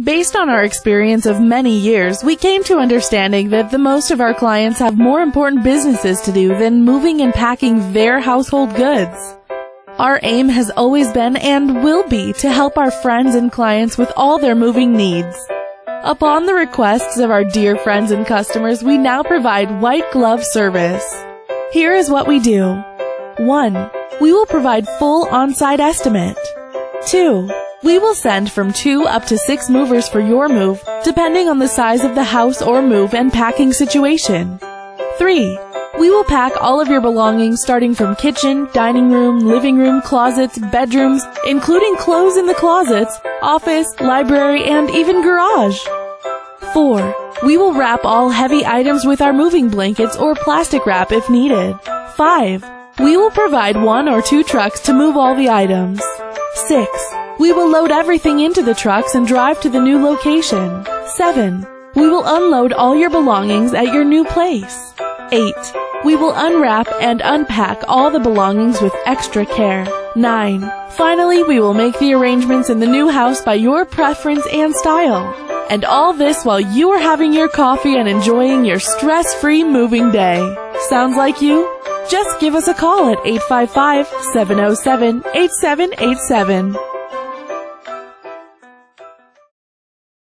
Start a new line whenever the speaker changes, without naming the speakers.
Based on our experience of many years, we came to understanding that the most of our clients have more important businesses to do than moving and packing their household goods. Our aim has always been and will be to help our friends and clients with all their moving needs. Upon the requests of our dear friends and customers, we now provide white glove service. Here is what we do. 1. We will provide full on-site estimate. 2. We will send from 2 up to 6 movers for your move, depending on the size of the house or move and packing situation. 3. We will pack all of your belongings starting from kitchen, dining room, living room, closets, bedrooms, including clothes in the closets, office, library, and even garage. 4. We will wrap all heavy items with our moving blankets or plastic wrap if needed. 5. We will provide 1 or 2 trucks to move all the items. 6. We will load everything into the trucks and drive to the new location. 7. We will unload all your belongings at your new place. 8. We will unwrap and unpack all the belongings with extra care. 9. Finally, we will make the arrangements in the new house by your preference and style. And all this while you are having your coffee and enjoying your stress-free moving day. Sounds like you? Just give us a call at 855-707-8787.